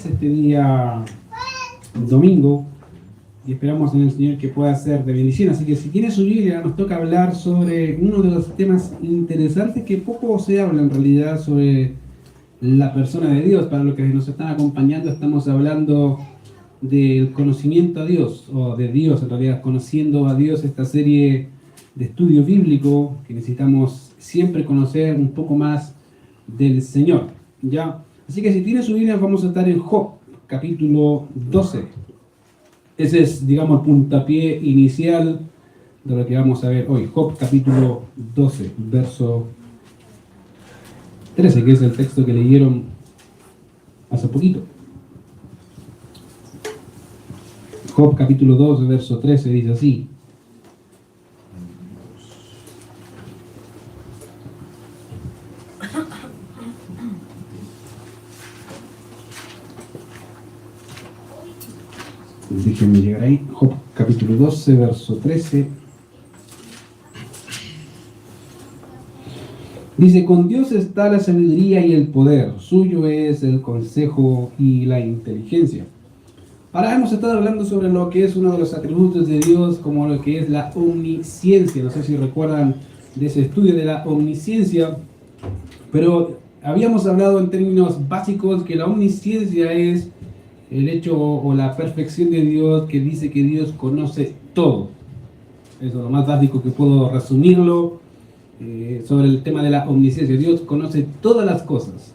Este día domingo y esperamos en el Señor que pueda ser de bendición. Así que si tiene su Biblia, nos toca hablar sobre uno de los temas interesantes que poco se habla en realidad sobre la persona de Dios. Para los que nos están acompañando, estamos hablando del conocimiento a Dios, o de Dios en realidad, conociendo a Dios, esta serie de estudio bíblico que necesitamos siempre conocer un poco más del Señor, ¿ya? Así que si tiene su Biblia, vamos a estar en Job, capítulo 12. Ese es, digamos, el puntapié inicial de lo que vamos a ver hoy. Job, capítulo 12, verso 13, que es el texto que leyeron hace poquito. Job, capítulo 12, verso 13, dice así: déjenme llegar ahí. Job capítulo 12, verso 13. Dice: con Dios está la sabiduría y el poder, suyo es el consejo y la inteligencia. Ahora hemos estado hablando sobre lo que es uno de los atributos de Dios, como lo que es la omnisciencia. No sé si recuerdan de ese estudio de la omnisciencia, pero habíamos hablado en términos básicos que la omnisciencia es el hecho o la perfección de Dios, que dice que Dios conoce todo. Eso es lo más básico que puedo resumirlo sobre el tema de la omnisciencia. Dios conoce todas las cosas.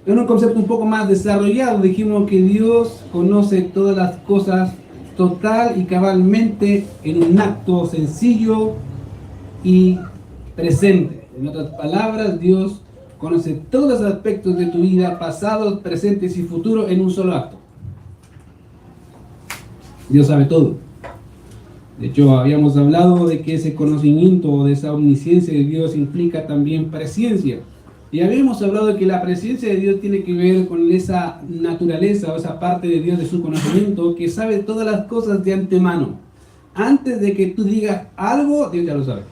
En un concepto un poco más desarrollado, dijimos que Dios conoce todas las cosas total y cabalmente en un acto sencillo y presente. En otras palabras, Dios conoce todos los aspectos de tu vida, pasados, presentes y futuros, en un solo acto. Dios sabe todo. De hecho, habíamos hablado de que ese conocimiento o de esa omnisciencia de Dios implica también presciencia. Y habíamos hablado de que la presencia de Dios tiene que ver con esa naturaleza o esa parte de Dios, de su conocimiento, que sabe todas las cosas de antemano. Antes de que tú digas algo, Dios ya lo sabe.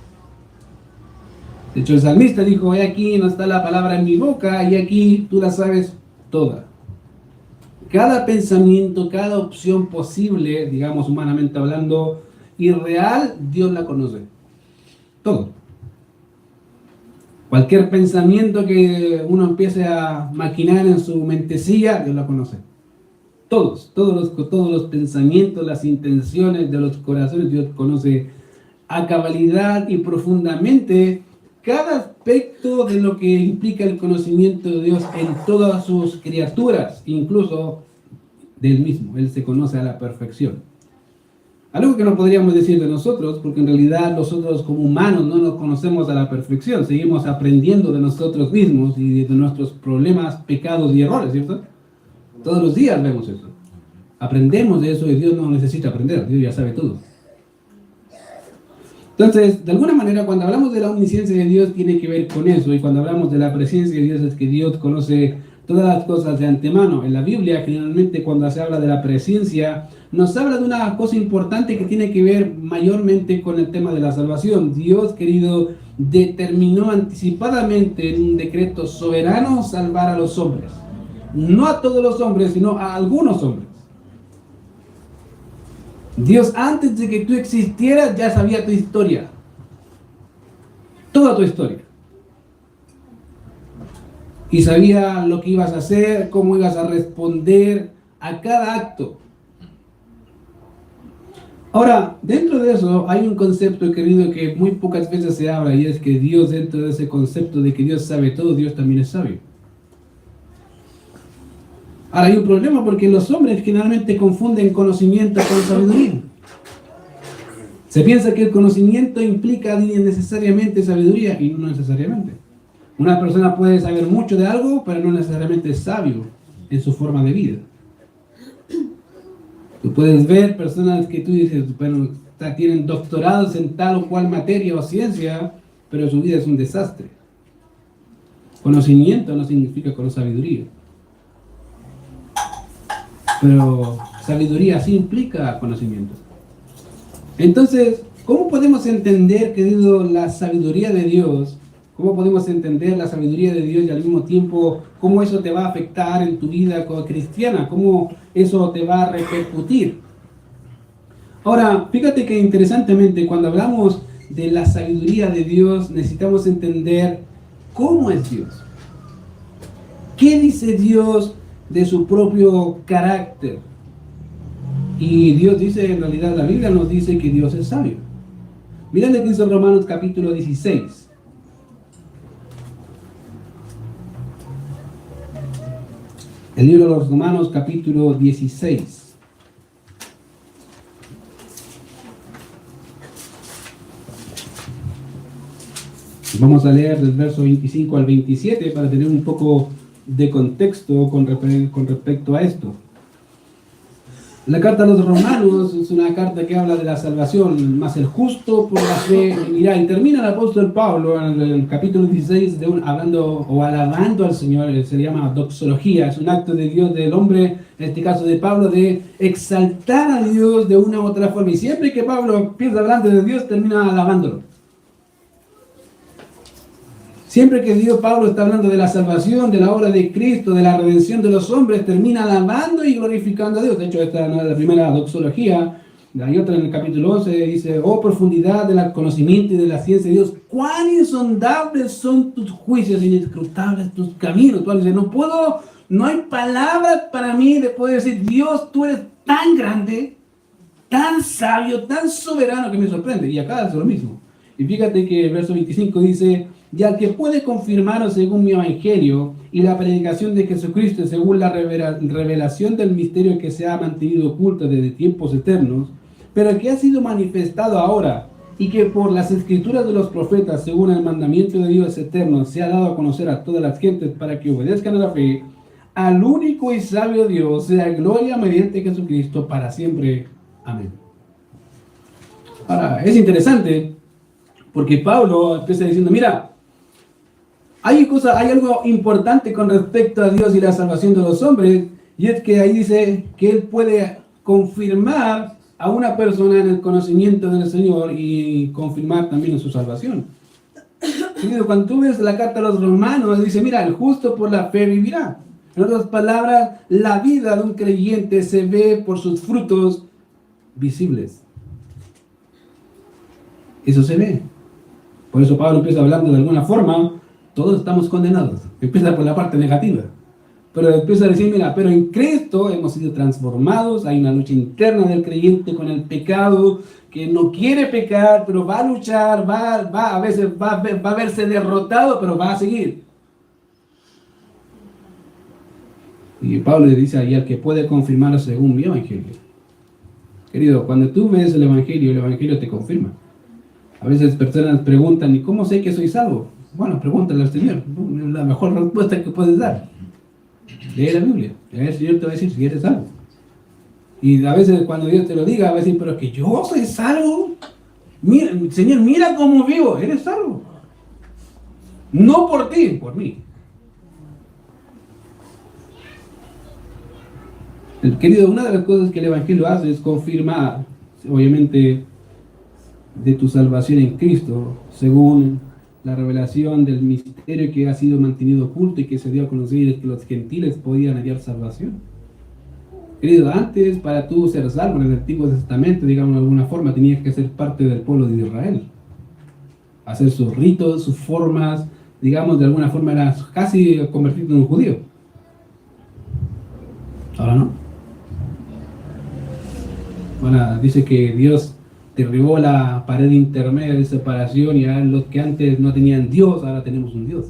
De hecho, el salmista dijo: he aquí no está la palabra en mi boca, y aquí tú la sabes toda. Cada pensamiento, cada opción posible, digamos humanamente hablando, irreal, Dios la conoce. Todo. Cualquier pensamiento que uno empiece a maquinar en su mentecilla, Dios la conoce. Todos los pensamientos, las intenciones de los corazones, Dios conoce a cabalidad y profundamente cada aspecto de lo que implica el conocimiento de Dios en todas sus criaturas, incluso del mismo. Él se conoce a la perfección. Algo que no podríamos decir de nosotros, porque en realidad nosotros como humanos no nos conocemos a la perfección. Seguimos aprendiendo de nosotros mismos y de nuestros problemas, pecados y errores, ¿cierto? Todos los días vemos eso. Aprendemos de eso y Dios no necesita aprender. Dios ya sabe todo. Entonces, de alguna manera, cuando hablamos de la omnisciencia de Dios, tiene que ver con eso. Y cuando hablamos de la presencia de Dios, es que Dios conoce todas las cosas de antemano. En la Biblia, generalmente, cuando se habla de la presencia, nos habla de una cosa importante que tiene que ver mayormente con el tema de la salvación. Dios, querido, determinó anticipadamente en un decreto soberano salvar a los hombres. No a todos los hombres, sino a algunos hombres. Dios, antes de que tú existieras, ya sabía tu historia. Toda tu historia. Y sabía lo que ibas a hacer, cómo ibas a responder a cada acto. Ahora, dentro de eso hay un concepto, querido, que muy pocas veces se habla, y es que Dios, dentro de ese concepto de que Dios sabe todo, Dios también es sabio. Ahora, hay un problema porque los hombres generalmente confunden conocimiento con sabiduría. Se piensa que el conocimiento implica necesariamente sabiduría, y no necesariamente. Una persona puede saber mucho de algo, pero no necesariamente es sabio en su forma de vida. Tú puedes ver personas que tú dices, bueno, tienen doctorados en tal o cual materia o ciencia, pero su vida es un desastre. Conocimiento no significa sabiduría. Pero sabiduría sí implica conocimiento. Entonces, ¿cómo podemos entender, querido, la sabiduría de Dios ¿Cómo podemos entender la sabiduría de Dios y al mismo tiempo cómo eso te va a afectar en tu vida cristiana? ¿Cómo eso te va a repercutir? Ahora, fíjate que interesantemente cuando hablamos de la sabiduría de Dios necesitamos entender cómo es Dios. ¿Qué dice Dios de su propio carácter? Y Dios dice, en realidad la Biblia nos dice que Dios es sabio. Miren lo que dice Romanos capítulo 16. El libro de los Romanos capítulo 16. Vamos a leer del verso 25 al 27 para tener un poco de contexto con respecto a esto. La carta a los Romanos es una carta que habla de la salvación, más el justo por la fe vivirá. Y termina el apóstol Pablo en el capítulo 16 hablando o alabando al Señor. Se llama doxología, es un acto de Dios, del hombre, en este caso de Pablo, de exaltar a Dios de una u otra forma. Y siempre que Pablo empieza hablando de Dios, termina alabándolo. Siempre que Pablo está hablando de la salvación, de la obra de Cristo, de la redención de los hombres, termina alabando y glorificando a Dios. De hecho, esta no es la primera doxología. Hay otra en el capítulo 11, dice, oh profundidad del conocimiento y de la ciencia de Dios, cuán insondables son tus juicios, inescrutables tus caminos. Tú dices, no hay palabras para mí de poder decir, Dios, tú eres tan grande, tan sabio, tan soberano que me sorprende. Y acá es lo mismo. Y fíjate que el verso 25 dice, y al que puede confirmaros según mi evangelio y la predicación de Jesucristo según la revelación del misterio que se ha mantenido oculto desde tiempos eternos, pero que ha sido manifestado ahora y que por las escrituras de los profetas según el mandamiento de Dios eterno se ha dado a conocer a todas las gentes para que obedezcan a la fe, al único y sabio Dios sea gloria mediante Jesucristo para siempre. Amén. Ahora, es interesante porque Pablo empieza diciendo, mira, hay algo importante con respecto a Dios y la salvación de los hombres, y es que ahí dice que Él puede confirmar a una persona en el conocimiento del Señor y confirmar también en su salvación. Cuando tú ves la carta a los Romanos, dice, mira, el justo por la fe vivirá. En otras palabras, la vida de un creyente se ve por sus frutos visibles. Eso se ve. Por eso Pablo empieza hablando de alguna forma, todos estamos condenados. Empieza por la parte negativa. Pero empieza a decir, mira, pero en Cristo hemos sido transformados. Hay una lucha interna del creyente con el pecado, que no quiere pecar, pero va a luchar, a veces va a verse derrotado, pero va a seguir. Y Pablo le dice ahí al que puede confirmar según mi evangelio. Querido, cuando tú ves el evangelio te confirma. A veces personas preguntan, ¿y cómo sé que soy salvo? Bueno, pregúntale al Señor. Es la mejor respuesta que puedes dar. Lee la Biblia. El Señor te va a decir si eres salvo. Y a veces cuando Dios te lo diga, va a decir, pero es que yo soy salvo. Mira, Señor, mira cómo vivo. Eres salvo. No por ti, por mí. Querido, una de las cosas que el Evangelio hace es confirmar, obviamente, de tu salvación en Cristo, según la revelación del misterio que ha sido mantenido oculto y que se dio a conocer que los gentiles podían hallar salvación. Querido, antes para tú ser salvo en el Antiguo Testamento, digamos de alguna forma, tenías que ser parte del pueblo de Israel. Hacer sus ritos, sus formas, digamos de alguna forma eras casi convertido en un judío. Ahora no. Ahora dice que Dios derribó la pared intermedia de separación y ahora los que antes no tenían Dios, ahora tenemos un Dios.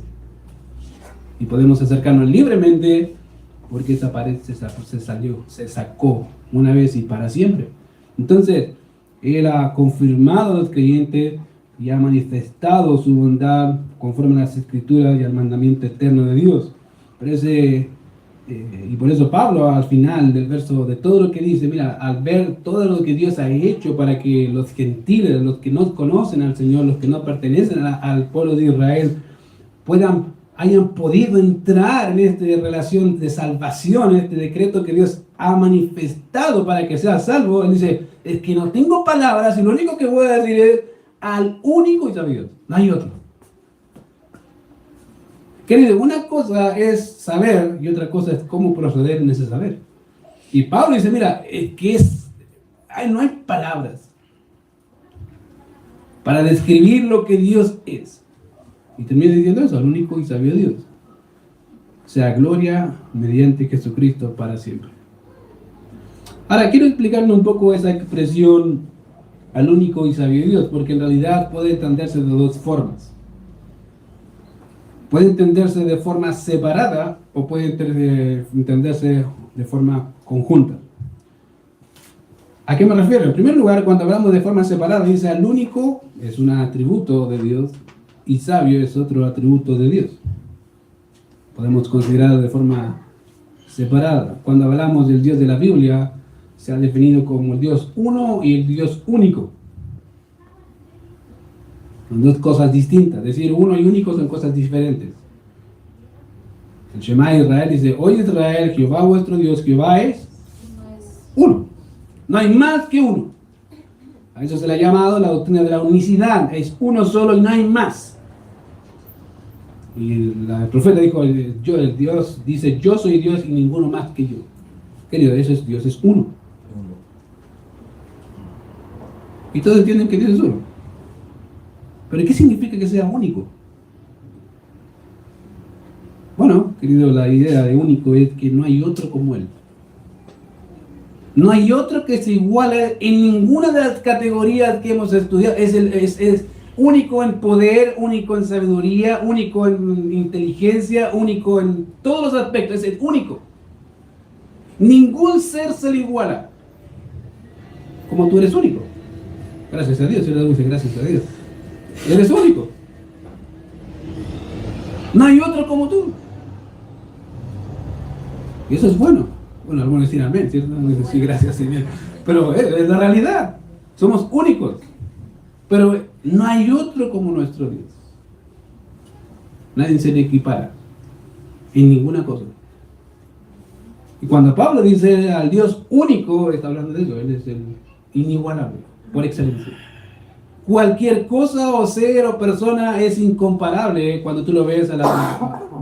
Y podemos acercarnos libremente porque esa pared se sacó una vez y para siempre. Entonces, Él ha confirmado a los creyentes y ha manifestado su bondad conforme a las Escrituras y al mandamiento eterno de Dios. Y por eso Pablo al final del verso, de todo lo que dice, mira, al ver todo lo que Dios ha hecho para que los gentiles, los que no conocen al Señor, los que no pertenecen al pueblo de Israel, hayan podido entrar en esta relación de salvación, en este decreto que Dios ha manifestado para que sea salvo. Él dice, es que no tengo palabras y lo único que voy a decir es al único y sabio Dios, no hay otro. Querido, una cosa es saber y otra cosa es cómo proceder en ese saber. Y Pablo dice, mira, no hay palabras para describir lo que Dios es. Y termina diciendo eso, al único y sabio Dios. Sea gloria mediante Jesucristo para siempre. Ahora, quiero explicarle un poco esa expresión al único y sabio Dios, porque en realidad puede entenderse de dos formas. Puede entenderse de forma separada o puede entenderse de forma conjunta. ¿A qué me refiero? En primer lugar, cuando hablamos de forma separada, dice al único es un atributo de Dios y sabio es otro atributo de Dios. Podemos considerarlo de forma separada. Cuando hablamos del Dios de la Biblia, se ha definido como el Dios uno y el Dios único. Son dos cosas distintas. Decir uno y único son cosas diferentes. El Shema de Israel dice, oye Israel, Jehová vuestro Dios, Jehová es uno. No hay más que uno. A eso se le ha llamado la doctrina de la unicidad. Es uno solo y no hay más. Y el profeta dijo, el Dios dice, yo soy Dios y ninguno más que yo. Querido, Dios es uno. Y todos entienden que Dios es uno. ¿Pero qué significa que sea único? Bueno, querido, la idea de único es que no hay otro como Él. No hay otro que se iguale en ninguna de las categorías que hemos estudiado. Es único en poder, único en sabiduría, único en inteligencia, único en todos los aspectos. Es el único. Ningún ser se le iguala. Como tú eres único. Gracias a Dios. Yo le dice gracias a Dios. Eres único. No hay otro como tú. Y eso es bueno. Bueno, algunos dicen amén, ¿cierto? Algunos dicen sí, gracias Señor. Pero es la realidad. Somos únicos. Pero no hay otro como nuestro Dios. Nadie se le equipara en ninguna cosa. Y cuando Pablo dice al Dios único, está hablando de eso. Él es el inigualable, por excelencia. Cualquier cosa o ser o persona es incomparable cuando tú lo ves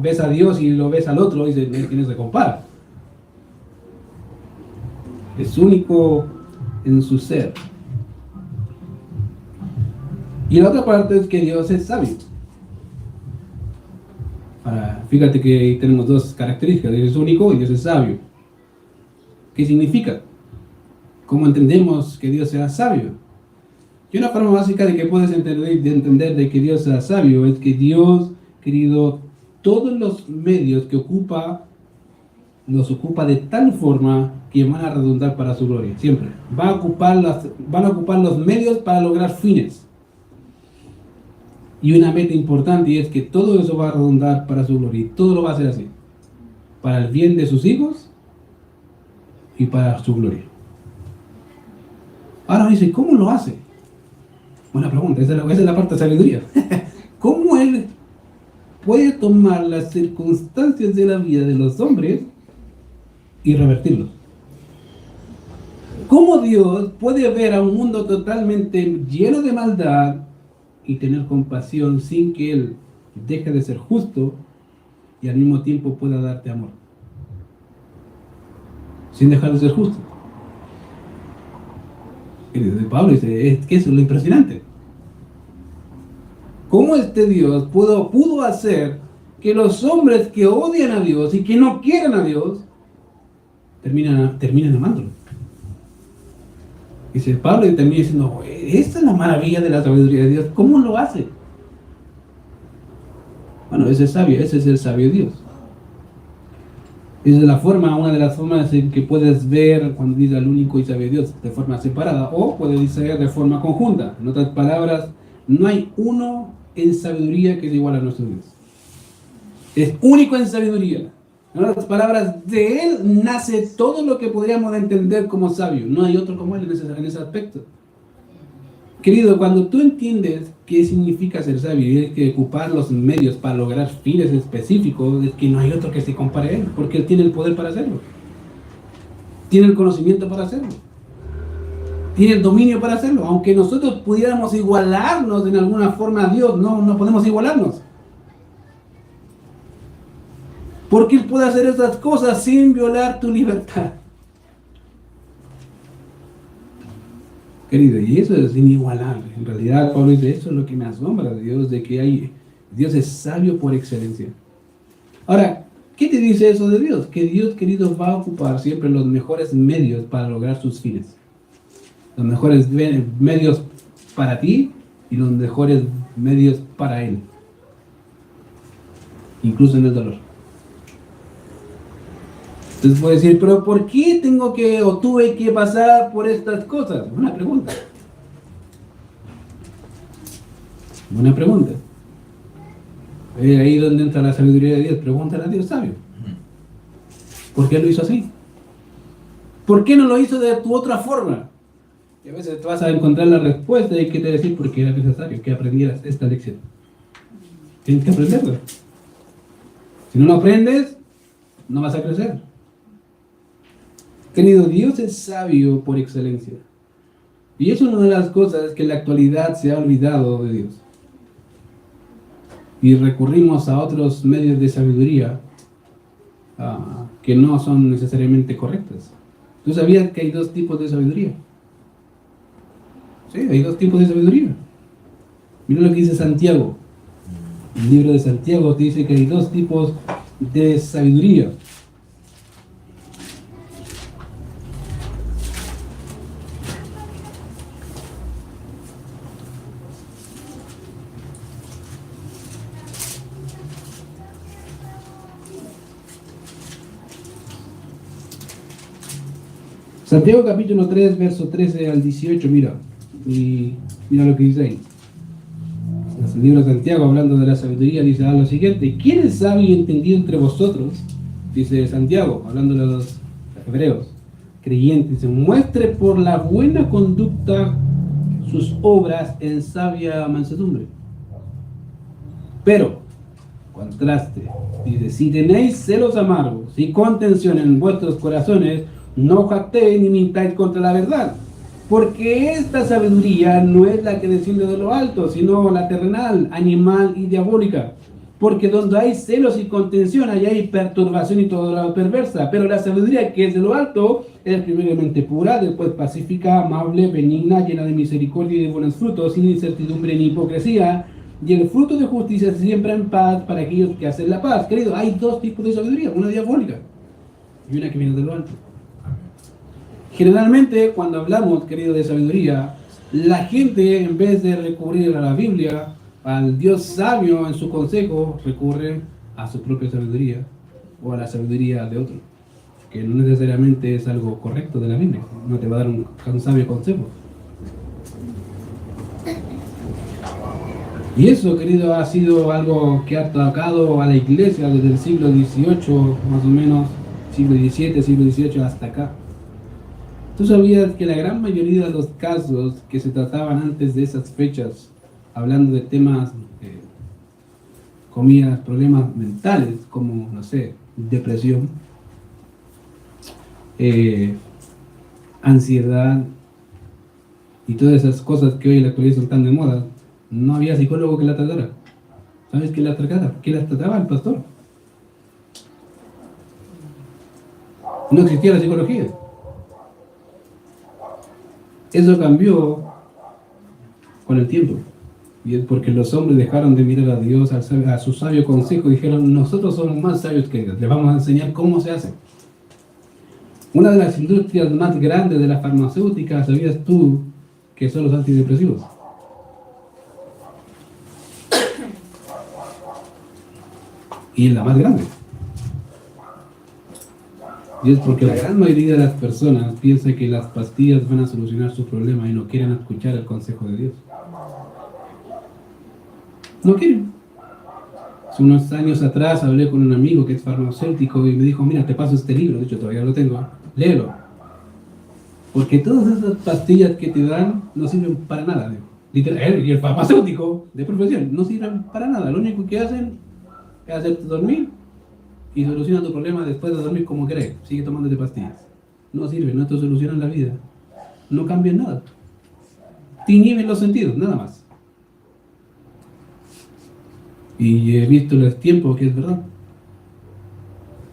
ves a Dios y lo ves al otro y dices, ¿quién se compara? Es único en su ser. Y la otra parte es que Dios es sabio. Fíjate que tenemos dos características. Dios es único y Dios es sabio. ¿Qué significa? ¿Cómo entendemos que Dios sea sabio? Y una forma básica de que puedes entender de que Dios sea sabio es que Dios, querido, todos los medios que ocupa, los ocupa de tal forma que van a redundar para su gloria. Siempre. Van a ocupar los medios para lograr fines. Y una meta importante es que todo eso va a redundar para su gloria. Y todo lo va a hacer así. Para el bien de sus hijos y para su gloria. Ahora me dice, ¿cómo lo hace? Buena pregunta, esa es la parte de sabiduría. ¿Cómo Él puede tomar las circunstancias de la vida de los hombres y revertirlos? ¿Cómo Dios puede ver a un mundo totalmente lleno de maldad y tener compasión sin que Él deje de ser justo y al mismo tiempo pueda darte amor? Sin dejar de ser justo. Y Pablo dice, es que eso es lo impresionante. ¿Cómo este Dios pudo hacer que los hombres que odian a Dios y que no quieren a Dios terminan amándolo? Dice Pablo y termina diciendo, esta es la maravilla de la sabiduría de Dios. ¿Cómo lo hace? Bueno, ese es el sabio Dios. Esa es una de las formas en que puedes ver cuando dice al único y sabio Dios, de forma separada, o puede ser de forma conjunta. En otras palabras, no hay uno en sabiduría que es igual a nuestro Dios. Es único en sabiduría. En otras palabras, de Él nace todo lo que podríamos entender como sabio. No hay otro como Él en ese aspecto. Querido, cuando tú entiendes qué significa ser sabio y hay que ocupar los medios para lograr fines específicos, es que no hay otro que se compare a Él, porque Él tiene el poder para hacerlo. Tiene el conocimiento para hacerlo. Tiene el dominio para hacerlo. Aunque nosotros pudiéramos igualarnos en alguna forma a Dios, no podemos igualarnos. Porque Él puede hacer estas cosas sin violar tu libertad. Querido, y eso es inigualable. En realidad, Pablo dice, eso es lo que me asombra de Dios, de que Dios es sabio por excelencia. Ahora, ¿qué te dice eso de Dios? Que Dios, querido, va a ocupar siempre los mejores medios para lograr sus fines. Los mejores medios para ti y los mejores medios para Él. Incluso en el dolor. Entonces puede decir, pero ¿por qué tengo que o tuve que pasar por estas cosas? Buena pregunta. Buena pregunta. Ahí donde entra la sabiduría de Dios. Pregúntale a Dios sabio. ¿Por qué lo hizo así? ¿Por qué no lo hizo de tu otra forma? Y a veces te vas a encontrar la respuesta y quiere decir porque era necesario que aprendieras esta lección. Tienes que aprenderla. Si no lo aprendes, no vas a crecer. Querido, Dios es sabio por excelencia. Y es una de las cosas que en la actualidad se ha olvidado de Dios. Y recurrimos a otros medios de sabiduría que no son necesariamente correctas. ¿Tú sabías que hay dos tipos de sabiduría? Sí, hay dos tipos de sabiduría. Mira lo que dice Santiago. El libro de Santiago te dice que hay dos tipos de sabiduría. Santiago capítulo 3, verso 13 al 18, mira lo que dice ahí. El libro de Santiago, hablando de la sabiduría, dice lo siguiente: ¿quién es sabio y entendido entre vosotros? Dice Santiago, hablando de los hebreos, creyentes, se muestre por la buena conducta sus obras en sabia mansedumbre. Pero, contraste, dice, si tenéis celos amargos y contención en vuestros corazones, no jactéis ni mintáis contra la verdad, porque esta sabiduría no es la que desciende de lo alto, sino la terrenal, animal y diabólica. Porque donde hay celos y contención, allá hay perturbación y toda la perversa. Pero la sabiduría que es de lo alto es primeramente pura, después pacífica, amable, benigna, llena de misericordia y de buenos frutos, sin incertidumbre ni hipocresía. Y el fruto de justicia se siembra en paz para aquellos que hacen la paz. Querido, hay dos tipos de sabiduría, una diabólica y una que viene de lo alto. Generalmente, cuando hablamos, querido, de sabiduría, la gente, en vez de recurrir a la Biblia, al Dios sabio en su consejo, recurre a su propia sabiduría o a la sabiduría de otro, que no necesariamente es algo correcto de la Biblia, no te va a dar un sabio consejo. Y eso, querido, ha sido algo que ha atacado a la iglesia desde el siglo XVIII, más o menos, siglo XVII, siglo XVIII hasta acá. ¿Tú sabías que la gran mayoría de los casos que se trataban antes de esas fechas, hablando de temas, problemas mentales, como, no sé, depresión, ansiedad y todas esas cosas que hoy en la actualidad son tan de moda, no había psicólogo que la tratara? ¿Sabes quién las trataba? ¿Quién las trataba? El pastor. No existía la psicología. Eso cambió con el tiempo. Y es porque los hombres dejaron de mirar a Dios, a su sabio consejo, y dijeron, nosotros somos más sabios que Dios, les vamos a enseñar cómo se hace. Una de las industrias más grandes de la farmacéutica, ¿sabías tú que son los antidepresivos? Y es la más grande. Y es porque la gran mayoría de las personas piensa que las pastillas van a solucionar su problema y no quieren escuchar el consejo de Dios. No quieren. Hace unos años atrás hablé con un amigo que es farmacéutico y me dijo, mira, te paso este libro, de hecho todavía lo tengo, léelo. Porque todas esas pastillas que te dan no sirven para nada. Literal, y el farmacéutico de profesión no sirven para nada. Lo único que hacen es hacerte dormir y solucionan tu problema después de dormir como querés. Sigue tomándote pastillas. No sirven, no te solucionan la vida. No cambian nada. Te inhiben los sentidos, nada más. Y he visto los tiempos que es verdad.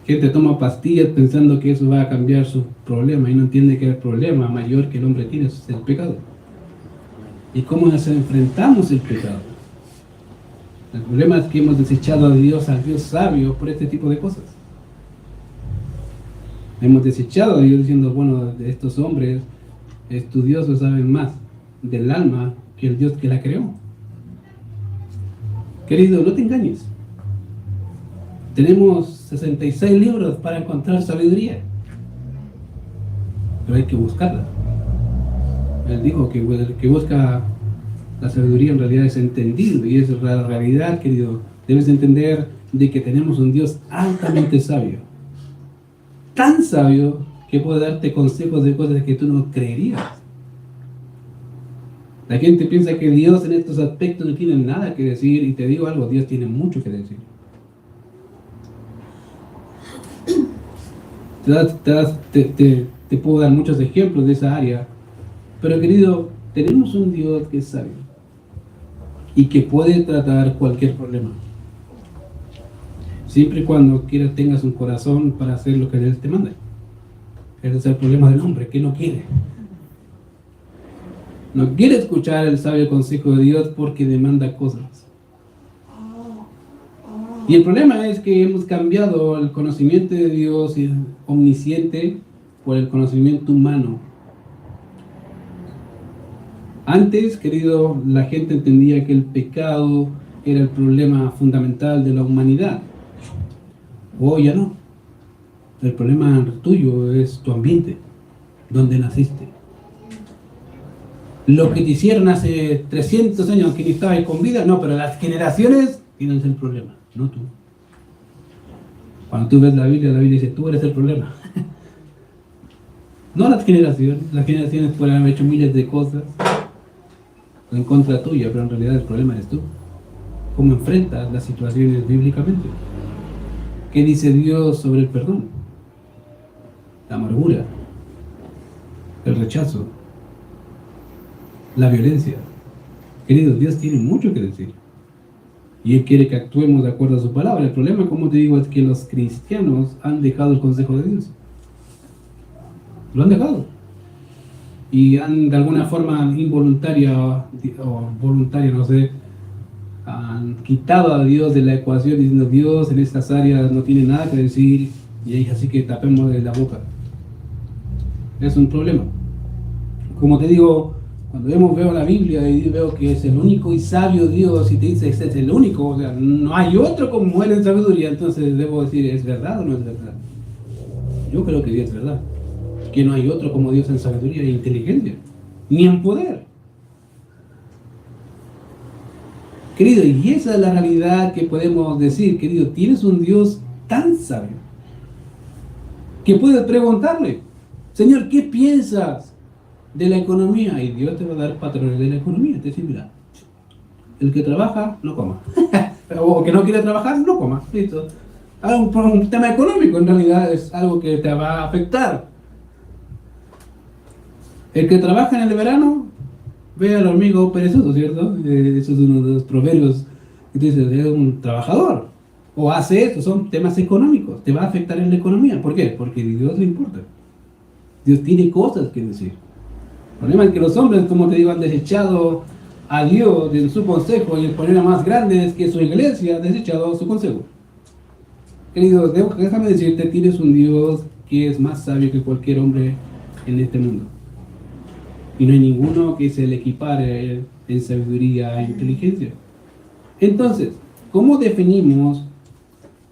Gente toma pastillas pensando que eso va a cambiar su problema y no entiende que el problema mayor que el hombre tiene es el pecado. ¿Y cómo nos enfrentamos el pecado? El problema es que hemos desechado a Dios, al Dios sabio, por este tipo de cosas. Hemos desechado a Dios diciendo, bueno, estos hombres estudiosos saben más del alma que el Dios que la creó. Querido, no te engañes. Tenemos 66 libros para encontrar sabiduría, pero hay que buscarla. Él dijo que el que busca la sabiduría en realidad es entendido, y es la realidad, querido. Debes entender de que tenemos un Dios altamente sabio, tan sabio que puede darte consejos de cosas que tú no creerías. La gente piensa que Dios en estos aspectos no tiene nada que decir, y te digo algo, Dios tiene mucho que decir. Te puedo dar muchos ejemplos de esa área, pero querido, tenemos un Dios que es sabio y que puede tratar cualquier problema, siempre y cuando quieras tengas un corazón para hacer lo que Él te manda. Ese es el problema del hombre, que no quiere. No quiere escuchar el sabio consejo de Dios porque demanda cosas. Y el problema es que hemos cambiado el conocimiento de Dios omnisciente por el conocimiento humano. Antes, querido, la gente entendía que el pecado era el problema fundamental de la humanidad. Hoy ya no. El problema tuyo es tu ambiente, donde naciste. Lo que te hicieron hace 300 años que ni estabas con vida, no, pero las generaciones tienen el problema, no tú. Cuando tú ves la Biblia dice, tú eres el problema. No las generaciones pueden haber hecho miles de cosas en contra tuya, pero en realidad el problema eres tú. ¿Cómo enfrentas las situaciones bíblicamente? ¿Qué dice Dios sobre el perdón? La amargura, el rechazo, la violencia. Queridos, Dios tiene mucho que decir. Y Él quiere que actuemos de acuerdo a su palabra. El problema, como te digo, es que los cristianos han dejado el consejo de Dios. Lo han dejado. Y han, de alguna forma involuntaria o voluntaria, no sé, han quitado a Dios de la ecuación diciendo, Dios en estas áreas no tiene nada que decir, y ahí así que tapemos de la boca. Es un problema. Como te digo, cuando veo la Biblia y veo que es el único y sabio Dios y te dice este es el único, o sea, no hay otro como Él en sabiduría, entonces debo decir, ¿es verdad o no es verdad? Yo creo que es verdad, que no hay otro como Dios en sabiduría e inteligencia, ni en poder. Querido, y esa es la realidad que podemos decir, querido, tienes un Dios tan sabio que puedes preguntarle, Señor, ¿qué piensas de la economía? Y Dios te va a dar patrones de la economía. Te dice, mira, el que trabaja, no coma. O que no quiere trabajar, no coma. Listo. Un tema económico, en realidad, es algo que te va a afectar. El que trabaja en el verano, ve al hormigo perezoso, ¿cierto? Eso es uno de los proverbios que te dice, es un trabajador. O hace esto, son temas económicos. Te va a afectar en la economía. ¿Por qué? Porque a Dios le importa. Dios tiene cosas que decir. El problema es que los hombres, como te digo, han desechado a Dios de su consejo, y el problema más grande es que su iglesia ha desechado su consejo. Querido, déjame decirte, tienes un Dios que es más sabio que cualquier hombre en este mundo. Y no hay ninguno que se le equipare a Él en sabiduría e inteligencia. Entonces, ¿cómo definimos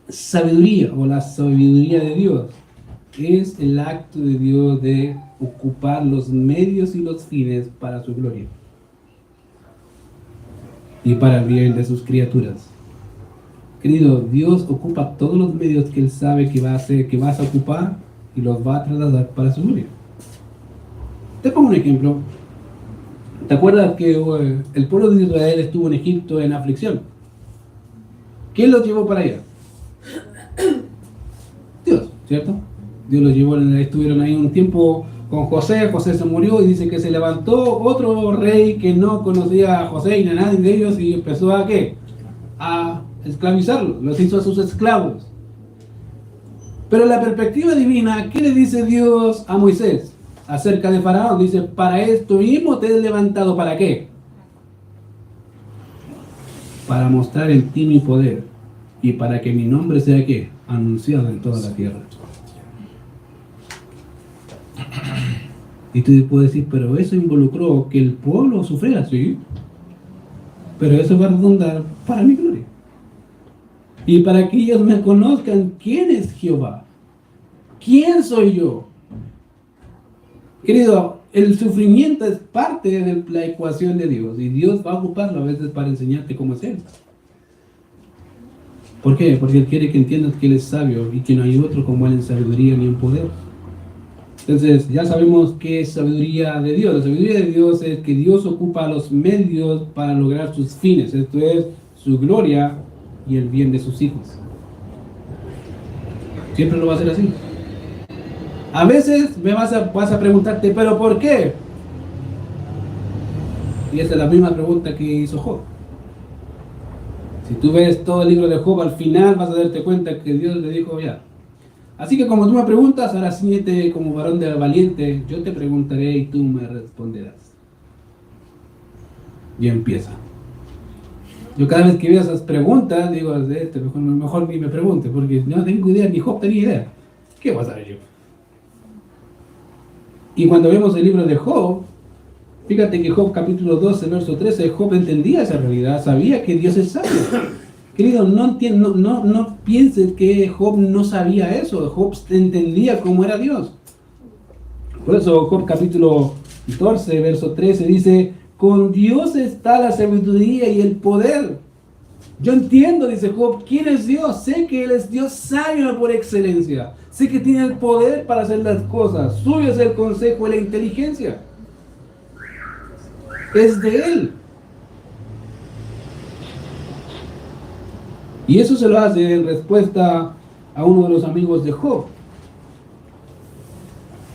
sabiduría o la sabiduría de Dios? Es el acto de Dios de ocupar los medios y los fines para su gloria y para el bien de sus criaturas. Querido, Dios ocupa todos los medios que Él sabe que va a hacer, que vas a ocupar, y los va a trasladar para su gloria. Te pongo un ejemplo. ¿Te acuerdas que el pueblo de Israel estuvo en Egipto en aflicción? ¿Quién los llevó para allá? Dios, ¿cierto? Dios los llevó, estuvieron ahí un tiempo con José. José se murió y dice que se levantó otro rey que no conocía a José ni a nadie de ellos, y empezó a ¿qué? A esclavizarlos, los hizo a sus esclavos. Pero en la perspectiva divina, ¿qué le dice Dios a Moisés acerca de Faraón? Dice, para esto mismo te he levantado, ¿para qué? Para mostrar en ti mi poder y para que mi nombre sea, ¿qué? Anunciado en toda la tierra. Y tú puedes decir, pero eso involucró que el pueblo sufriera, sí. Pero eso va a redundar para mi gloria. Y para que ellos me conozcan quién es Jehová. ¿Quién soy yo? Querido, el sufrimiento es parte de la ecuación de Dios. Y Dios va a ocuparlo a veces para enseñarte cómo es Él. ¿Por qué? Porque Él quiere que entiendas que Él es sabio y que no hay otro como Él en sabiduría ni en poder. Entonces, ya sabemos qué es sabiduría de Dios. La sabiduría de Dios es que Dios ocupa los medios para lograr sus fines. Esto es su gloria y el bien de sus hijos. Siempre lo va a hacer así. A veces vas a preguntarte, ¿pero por qué? Y esa es la misma pregunta que hizo Job. Si tú ves todo el libro de Job, al final vas a darte cuenta que Dios le dijo, ya. Así que como tú me preguntas, ahora síguete como varón de valiente, yo te preguntaré y tú me responderás. Y empieza. Yo cada vez que veo esas preguntas, digo, mejor ni me pregunte, porque no tengo idea, ni Job tenía idea. ¿Qué vas a saber yo? Y cuando vemos el libro de Job, fíjate que Job capítulo 12, verso 13, Job entendía esa realidad, sabía que Dios es sabio. Querido, no pienses que Job no sabía eso. Job entendía cómo era Dios. Por eso Job capítulo 14, verso 13 dice, con Dios está la sabiduría y el poder. Yo entiendo, dice Job, ¿quién es Dios? Sé que Él es Dios sabio por excelencia. Sé que tiene el poder para hacer las cosas. Suyo es el consejo y la inteligencia. Es de Él. Y eso se lo hace en respuesta a uno de los amigos de Job.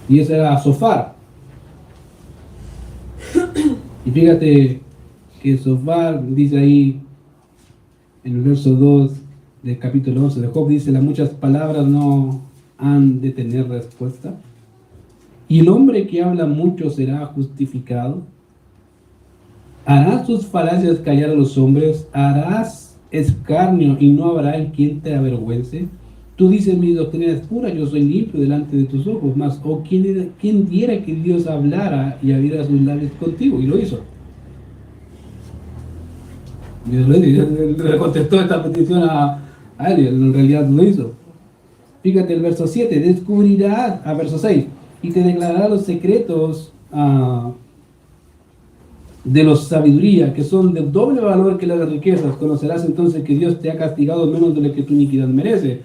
Y ese era Zofar. Y fíjate que Zofar dice ahí, en el verso 2 del capítulo 11 de Job, dice, las muchas palabras no han de tener respuesta. Y el hombre que habla mucho será justificado. Harás tus falacias callar a los hombres, harás escarnio y no habrá en quien te avergüence. Tú dices, mi doctrina es pura, yo soy limpio delante de tus ojos. Mas, ¿quién diera que Dios hablara y abriera sus labios contigo? Y lo hizo. Dios le contestó esta petición a él, en realidad lo hizo. Fíjate el verso 7, descubrirás, verso 6, y te declarará los secretos de los sabiduría, que son de doble valor que las riquezas. Conocerás entonces que Dios te ha castigado menos de lo que tu iniquidad merece.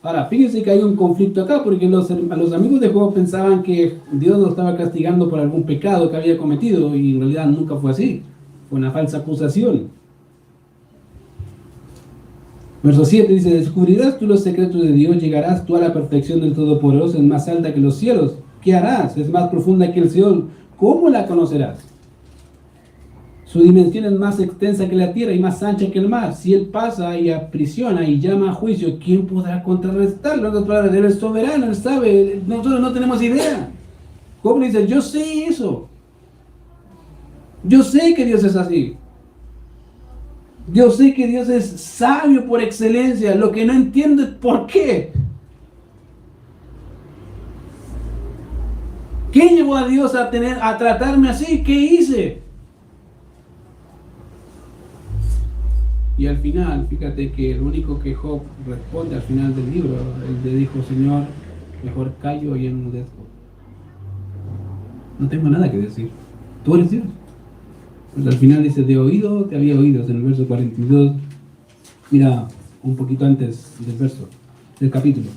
Ahora, fíjense que hay un conflicto acá, porque los amigos de Job pensaban que Dios lo estaba castigando por algún pecado que había cometido, y en realidad nunca fue así. Fue una falsa acusación. Verso 7 dice, descubrirás tú los secretos de Dios, llegarás tú a la perfección del Todopoderoso, es más alta que los cielos. ¿Qué harás? Es más profunda que el Seol. ¿Cómo la conocerás? Su dimensión es más extensa que la tierra y más ancha que el mar. Si Él pasa y aprisiona y llama a juicio, ¿quién podrá contrarrestarlo? En otras palabras, Él es soberano, Él sabe, nosotros no tenemos idea. Job dice, yo sé eso. Yo sé que Dios es así. Yo sé que Dios es sabio por excelencia. Lo que no entiendo es por qué. ¿Qué llevó a Dios a tratarme así? ¿Qué hice? Y al final, fíjate que el único que Job responde al final del libro, él le dijo, Señor, mejor callo y enmudezco. No tengo nada que decir. Tú eres Dios. Pues al final dice, de oído te había oído, en el verso 42. Mira, un poquito antes del verso, del capítulo.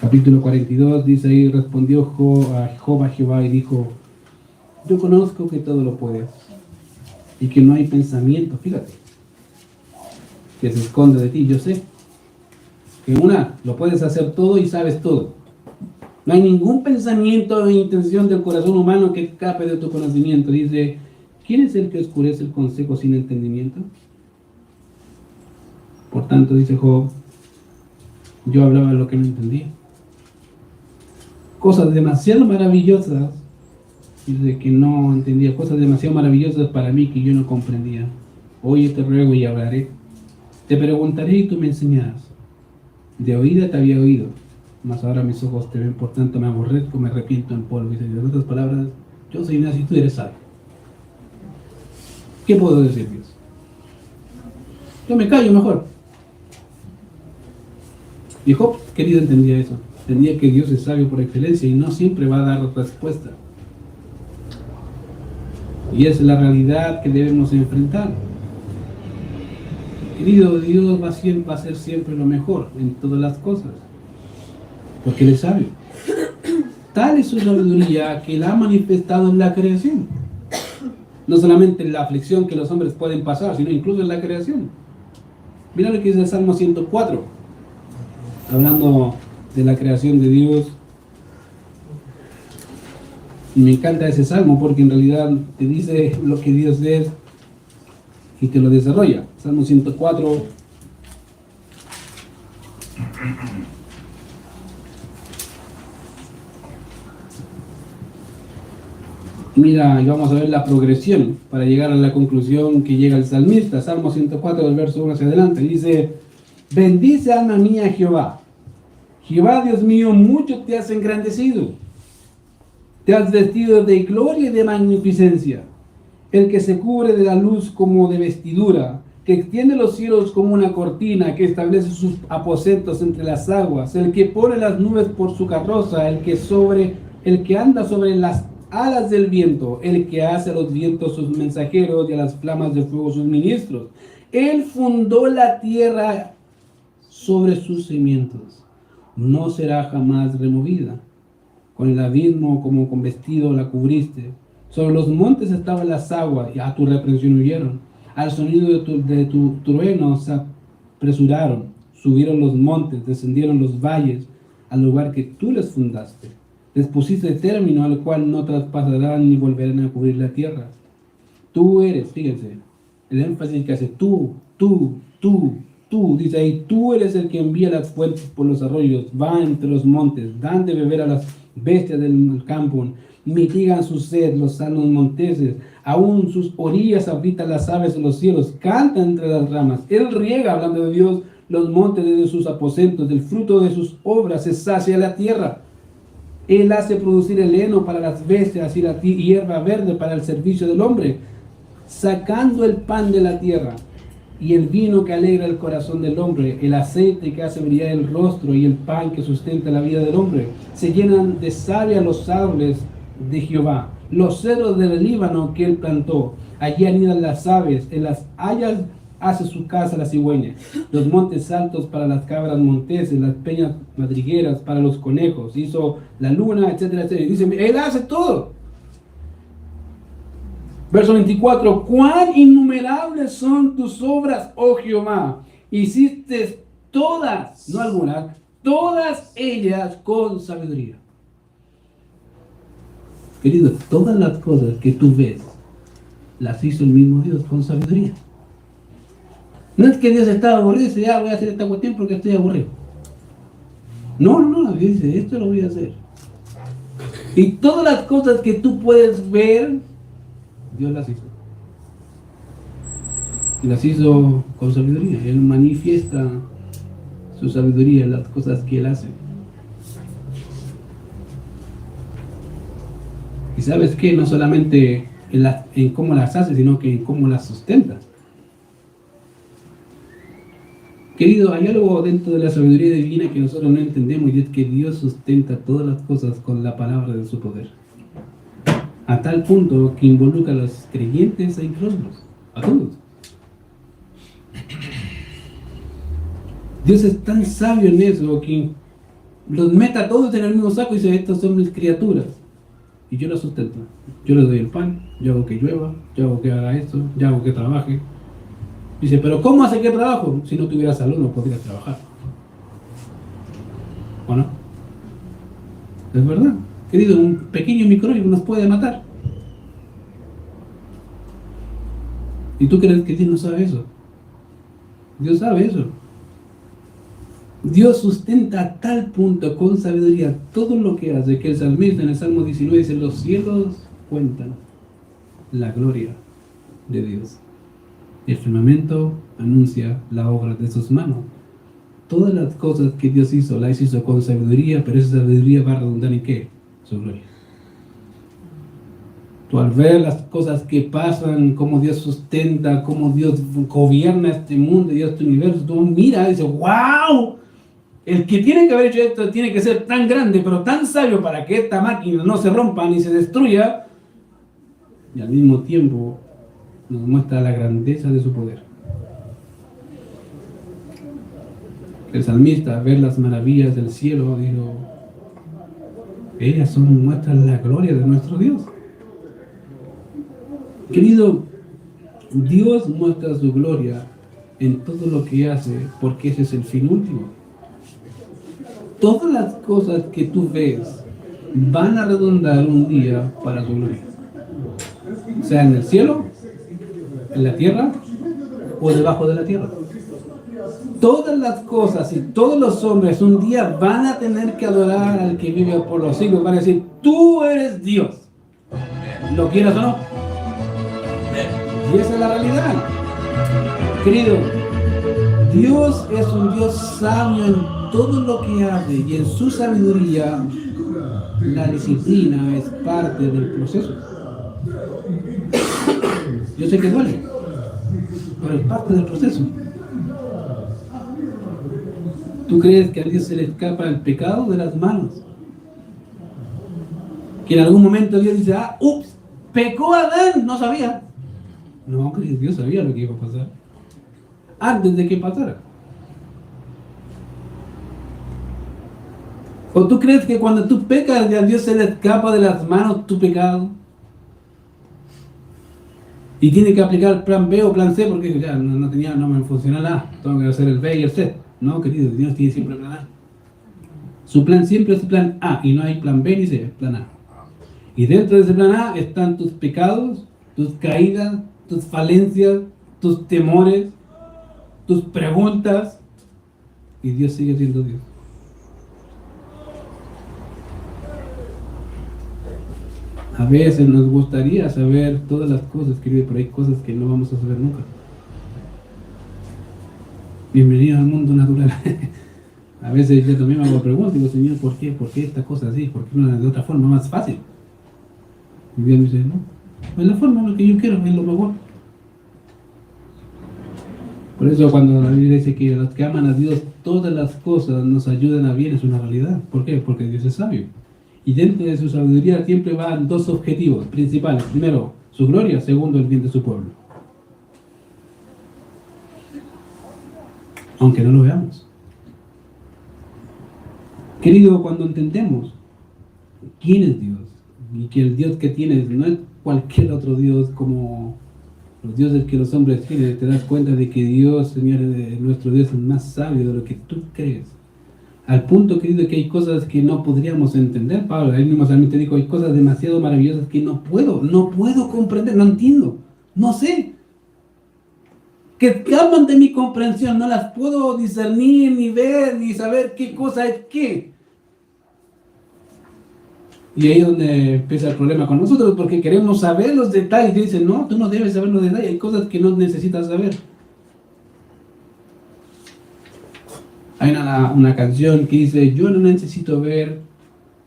Capítulo 42, dice ahí, respondió Job a Jehová y dijo, yo conozco que todo lo puedes y que no hay pensamiento, fíjate, que se esconde de ti. Yo sé que lo puedes hacer todo y sabes todo. No hay ningún pensamiento o intención del corazón humano que escape de tu conocimiento. Dice, ¿quién es el que oscurece el consejo sin entendimiento? Por tanto, dice Job, yo hablaba lo que no entendía. Cosas demasiado maravillosas, dice que no entendía, cosas demasiado maravillosas para mí que yo no comprendía. Oye, te ruego y hablaré. Te preguntaré y tú me enseñarás. De oída te había oído, mas ahora mis ojos te ven, por tanto me aborrezco, me arrepiento en polvo. Dice, en otras palabras, yo soy Ignacio y tú eres sabio. ¿Qué puedo decir, Dios? Yo me callo mejor. Y Job, querido, entendía eso. Entendía que Dios es sabio por excelencia y no siempre va a dar respuesta. Y esa es la realidad que debemos enfrentar. Querido, Dios va a hacer siempre lo mejor en todas las cosas, porque Él es sabio. Tal es su sabiduría que Él ha manifestado en la creación. No solamente en la aflicción que los hombres pueden pasar, sino incluso en la creación. Mira lo que dice el Salmo 104, hablando de la creación de Dios. Y me encanta ese salmo porque en realidad te dice lo que Dios es y te lo desarrolla. Salmo 104. Mira, y vamos a ver la progresión para llegar a la conclusión que llega el salmista. Salmo 104, del verso 1 hacia adelante. Dice, bendice alma mía a Jehová. Jehová, Dios mío, mucho te has engrandecido. Te has vestido de gloria y de magnificencia. El que se cubre de la luz como de vestidura, que extiende los cielos como una cortina, que establece sus aposentos entre las aguas, el que pone las nubes por su carroza, el que anda sobre las alas del viento, el que hace a los vientos sus mensajeros y a las flamas de fuego sus ministros. Él fundó la tierra sobre sus cimientos, no será jamás removida. Con el abismo como con vestido la cubriste. Sobre los montes estaban las aguas, y a tu reprensión huyeron. Al sonido de tu trueno se apresuraron. Subieron los montes, descendieron los valles, al lugar que tú les fundaste. Les pusiste término al cual no traspasarán ni volverán a cubrir la tierra. Tú eres, fíjense, el énfasis que hace tú, dice ahí, tú eres el que envía las fuentes por los arroyos, va entre los montes, dan de beber a las bestias del campo, mitigan su sed los sanos monteses, aún sus orillas habitan las aves de los cielos, cantan entre las ramas. Él riega, hablando de Dios, los montes desde sus aposentos, del fruto de sus obras se sacia la tierra. Él hace producir el heno para las bestias y la hierba verde para el servicio del hombre, sacando el pan de la tierra y el vino que alegra el corazón del hombre, el aceite que hace brillar el rostro y el pan que sustenta la vida del hombre. Se llenan de savia los árboles de Jehová, los cedros del Líbano que él plantó. Allí anidan las aves, en las hayas hace su casa la cigüeña. Los montes altos para las cabras monteses, las peñas madrigueras para los conejos. Hizo la luna, etcétera, etcétera. Dice, él hace todo. Verso 24, cuán innumerables son tus obras, oh Jehová. Hiciste todas, no algunas, todas ellas con sabiduría. Querido, todas las cosas que tú ves, las hizo el mismo Dios con sabiduría. No es que Dios estaba aburrido y dice, ya voy a hacer esta cuestión porque estoy aburrido. No, Dios dice, esto lo voy a hacer. Y todas las cosas que tú puedes ver, Dios las hizo. Y las hizo con sabiduría. Él manifiesta su sabiduría en las cosas que Él hace. Y sabes que no solamente en cómo las hace, sino que en cómo las sustenta. Querido, hay algo dentro de la sabiduría divina que nosotros no entendemos, y es que Dios sustenta todas las cosas con la palabra de su poder. A tal punto que involucra a los creyentes e incrédulos, a todos. Dios es tan sabio en eso que los mete a todos en el mismo saco y dice, estas son mis criaturas. Y yo los sustento. Yo les doy el pan, yo hago que llueva, yo hago que haga esto, yo hago que trabaje. Dice, pero ¿cómo hace que trabajo? Si no tuviera salud no podría trabajar. ¿O no? Es verdad. Querido, un pequeño microbio nos puede matar. ¿Y tú crees que Dios no sabe eso? Dios sabe eso. Dios sustenta a tal punto con sabiduría todo lo que hace que el salmista en el Salmo 19 dice: los cielos cuentan la gloria de Dios. El firmamento anuncia la obra de sus manos. Todas las cosas que Dios hizo, las hizo con sabiduría, pero esa sabiduría va a redundar en ¿qué? Su gloria. Tú al ver las cosas que pasan, cómo Dios sustenta, cómo Dios gobierna este mundo y este universo, tú miras y dices: ¡wow! El que tiene que haber hecho esto tiene que ser tan grande, pero tan sabio para que esta máquina no se rompa ni se destruya. Y al mismo tiempo nos muestra la grandeza de su poder. El salmista, al ver las maravillas del cielo, dijo: ellas muestran la gloria de nuestro Dios. Querido, Dios muestra su gloria en todo lo que hace, porque ese es el fin último. Todas las cosas que tú ves van a redundar un día para su gloria. Sea en el cielo, en la tierra o debajo de la tierra. Todas las cosas y todos los hombres un día van a tener que adorar al que vive por los siglos. Van a decir: tú eres Dios. ¿Lo quieras o no? Y esa es la realidad. Querido, Dios es un Dios sabio en todo lo que hace, y en su sabiduría la disciplina es parte del proceso. Yo sé que duele, pero es parte del proceso. ¿Tú crees que a Dios se le escapa el pecado de las manos? Que en algún momento Dios dice: ups, pecó Adán, no sabía. No, Dios sabía lo que iba a pasar antes de que pasara. ¿O tú crees que cuando tú pecas a Dios se le escapa de las manos tu pecado? Y tiene que aplicar plan B o plan C porque ya no me funciona nada. Tengo que hacer el B y el C. No, querido, Dios tiene siempre plan A. Su plan siempre es plan A y no hay plan B ni C, es plan A. Y dentro de ese plan A están tus pecados, tus caídas, tus falencias, tus temores, tus preguntas, y Dios sigue siendo Dios. A veces nos gustaría saber todas las cosas, querido, pero hay cosas que no vamos a saber nunca. Bienvenido al mundo natural. A veces yo también me hago preguntas y digo: Señor, ¿por qué? ¿Por qué esta cosa así? ¿Por qué no de otra forma más fácil? Y Dios me dice: no, es la forma, lo que yo quiero, es lo mejor. Por eso cuando la Biblia dice que los que aman a Dios, todas las cosas nos ayudan a bien, es una realidad. ¿Por qué? Porque Dios es sabio. Y dentro de su sabiduría siempre van dos objetivos principales. Primero, su gloria. Segundo, el bien de su pueblo. Aunque no lo veamos. Querido, cuando entendemos quién es Dios y que el Dios que tienes no es cualquier otro Dios como los dioses que los hombres tienen, te das cuenta de que Dios, Señor, nuestro Dios es más sabio de lo que tú crees. Al punto, querido, que hay cosas que no podríamos entender. Pablo, él mismo también te dijo: hay cosas demasiado maravillosas que no puedo comprender, no entiendo, no sé. Que escapan de mi comprensión, no las puedo discernir, ni ver, ni saber qué cosa es qué. Y ahí es donde empieza el problema con nosotros, porque queremos saber los detalles. Y dicen: no, tú no debes saber los detalles, hay cosas que no necesitas saber. Hay una canción que dice: yo no necesito ver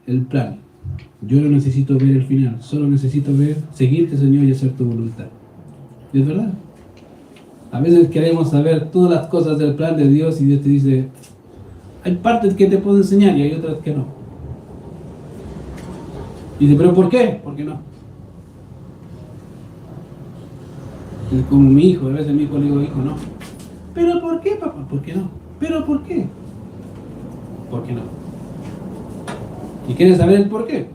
el plan, yo no necesito ver el final, solo necesito seguirte, Señor, y hacer tu voluntad. Y es verdad. A veces queremos saber todas las cosas del plan de Dios y Dios te dice: hay partes que te puedo enseñar y hay otras que no. Y dice: ¿pero por qué? ¿Por qué no? Es como mi hijo, a veces mi hijo le digo: hijo, no. ¿Pero por qué, papá? ¿Por qué no? ¿Pero por qué? ¿Por qué no? ¿Y quieres saber el por qué?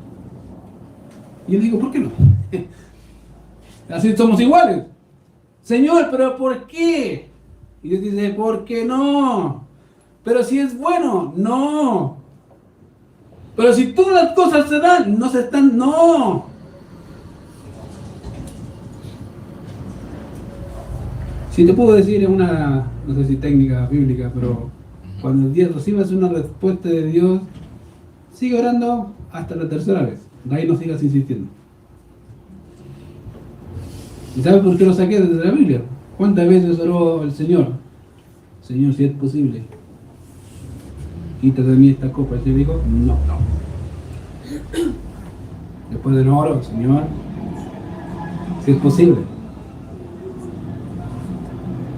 Y yo digo: ¿por qué no? Así somos iguales. Señor, ¿pero por qué? Y Dios dice: ¿por qué no? Pero si es bueno, no. Pero si todas las cosas se dan, no se están, no. Si te puedo decir, es una, no sé si técnica bíblica, pero Cuando recibas una respuesta de Dios, sigue orando hasta la tercera vez. De ahí no sigas insistiendo. ¿Y sabes por qué lo saqué desde la Biblia? ¿Cuántas veces oró el Señor? Señor, si es posible, quítate de mí esta copa. Y él dijo, no. Después de no oro, Señor, si es posible,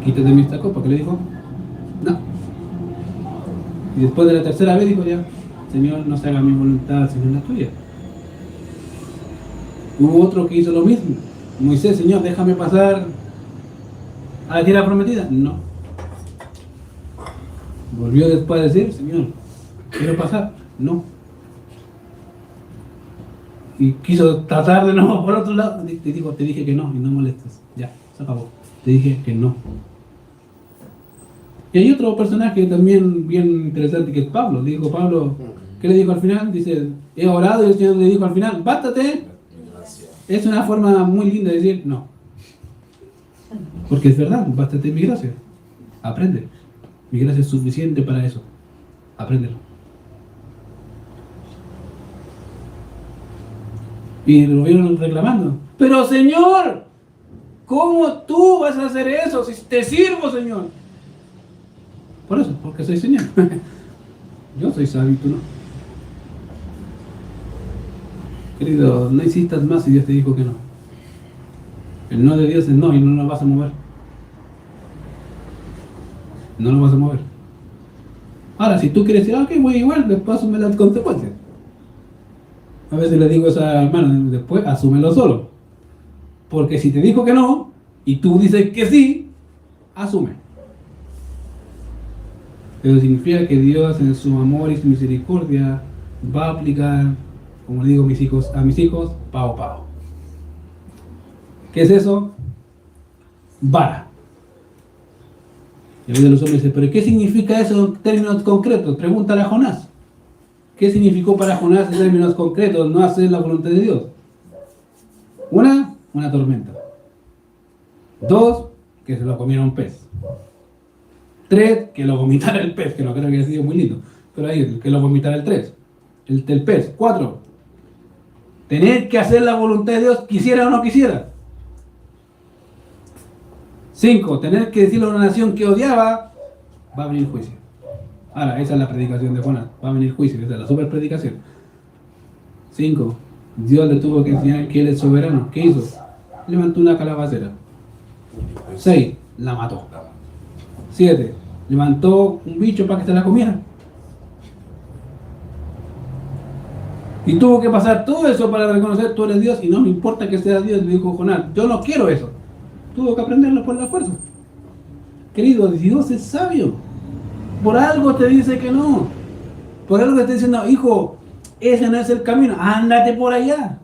quítate de mí esta copa. ¿Qué le dijo? No. Y después de la tercera vez dijo ya, Señor, no se haga mi voluntad sino la tuya. Hubo otro que hizo lo mismo. Moisés, Señor, déjame pasar a la tierra prometida. No. Volvió después a decir, Señor, quiero pasar. No. Y quiso tratar de nuevo por otro lado. Te dijo, te dije que no y no molestes. Ya, se acabó. Te dije que no. Y hay otro personaje también bien interesante que es Pablo. Dijo Pablo, ¿qué le dijo al final? Dice, he orado y el Señor le dijo al final, bástate. Es una forma muy linda de decir no. Porque es verdad, bástate mi gracia. Aprende. Mi gracia es suficiente para eso. Apréndelo. Y lo vieron reclamando. Pero Señor, ¿cómo tú vas a hacer eso? Si te sirvo, Señor. Por eso, porque soy Señor. Yo soy sabio, tú no. Querido, no insistas más si Dios te dijo que no. El no de Dios es no y no lo vas a mover. No lo vas a mover. Ahora, si tú quieres decir, ok, voy igual, después asume las consecuencias. A veces le digo a esa hermana, después asúmelo solo. Porque si te dijo que no, y tú dices que sí, asume. Eso significa que Dios en su amor y su misericordia va a aplicar, como le digo a mis hijos, pao. ¿Qué es eso? Vara. Y a veces los hombres dicen, ¿pero qué significa eso en términos concretos? Pregúntale a Jonás. ¿Qué significó para Jonás en términos concretos no hacer la voluntad de Dios? Una tormenta. 2, que se lo comiera un pez. 3, que lo vomitara el pez, que no creo que haya sido muy lindo. Pero ahí, que lo vomitara el 3. El pez. 4, tener que hacer la voluntad de Dios, quisiera o no quisiera. 5, tener que decirle a una nación que odiaba, va a venir juicio. Ahora, esa es la predicación de Jonás. Va a venir juicio, esa es la super predicación. 5, Dios le tuvo que enseñar que Él es soberano. ¿Qué hizo? Levantó una calabacera. 6, la mató. 7, levantó un bicho para que se la comiera. Y tuvo que pasar todo eso para reconocer tú eres Dios y no me importa que seas Dios, le dijo Jonás. Yo no quiero eso. Tuvo que aprenderlo por la fuerza. Querido, Dios es sabio. Por algo te dice que no. Por algo te está diciendo, hijo, ese no es el camino, ándate por allá.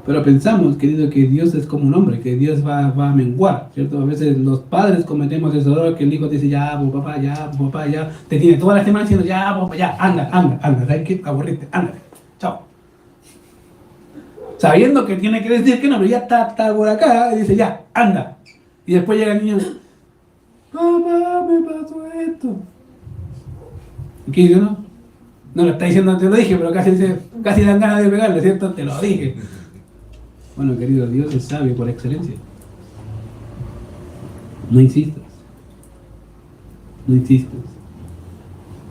Pero pensamos, querido, que Dios es como un hombre, que Dios va a menguar, ¿cierto? A veces los padres cometemos ese error que el hijo te dice, ya, papá, ya. Te tiene toda la semana diciendo, ya, papá, ya, anda. ¿Sabes qué? Aburriste, ándate. Chao. Sabiendo que tiene que decir que no, pero ya está por acá, y dice, ya, anda. Y después llega el niño, papá, me pasó esto. ¿Y qué dice, no? No lo está diciendo, te lo dije, pero casi dan ganas de pegarle, ¿cierto? Te lo dije. Bueno, querido, Dios es sabio por excelencia. No insistas.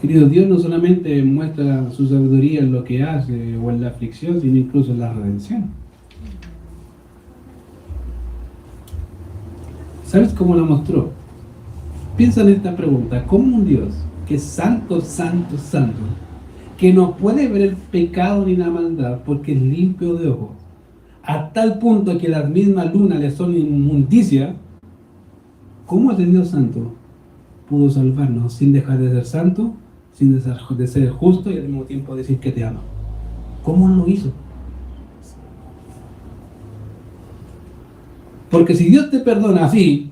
Querido, Dios no solamente muestra su sabiduría en lo que hace o en la aflicción, sino incluso en la redención. ¿Sabes cómo la mostró? Piensa en esta pregunta. ¿Cómo un Dios que es santo, que no puede ver el pecado ni la maldad porque es limpio de ojos, a tal punto que las mismas lunas le son inmundicia, cómo ese Dios santo pudo salvarnos sin dejar de ser santo, sin dejar de ser justo y al mismo tiempo decir que te ama? ¿Cómo lo hizo? Porque si Dios te perdona así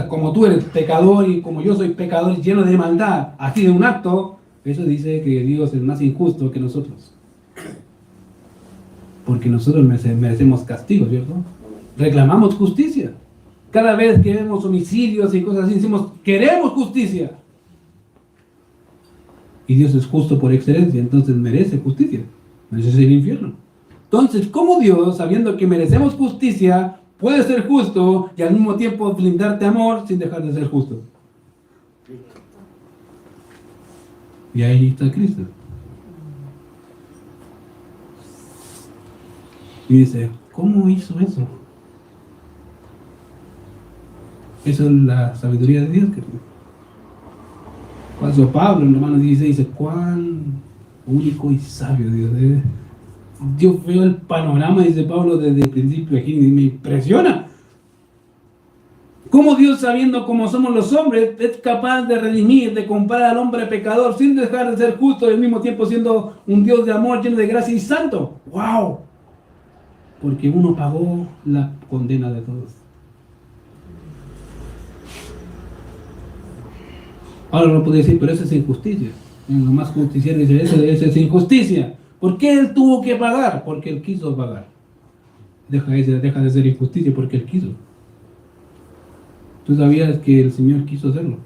como tú eres pecador y como yo soy pecador lleno de maldad, así de un acto, eso dice que Dios es más injusto que nosotros. Porque nosotros merecemos castigo, ¿cierto? Reclamamos justicia. Cada vez que vemos homicidios y cosas así, decimos, queremos justicia. Y Dios es justo por excelencia, entonces merece justicia. Merece el infierno. Entonces, ¿cómo Dios, sabiendo que merecemos justicia, puede ser justo y al mismo tiempo brindarte amor sin dejar de ser justo? Y ahí está Cristo. Y dice, ¿cómo hizo eso? Eso es la sabiduría de Dios. Cuando Pablo en Romanos 16 dice, cuán único y sabio Dios es. Yo veo el panorama, dice Pablo, desde el principio aquí y me impresiona. Cómo Dios, sabiendo cómo somos los hombres, es capaz de redimir, de comprar al hombre pecador sin dejar de ser justo y al mismo tiempo siendo un Dios de amor lleno de gracia y santo. ¡Wow! Porque uno pagó la condena de todos. Ahora uno puede decir, pero eso es injusticia. Lo más justiciero dice, eso es injusticia. ¿Por qué él tuvo que pagar? Porque él quiso pagar. Deja de ser injusticia porque él quiso. ¿Tú sabías que el Señor quiso hacerlo?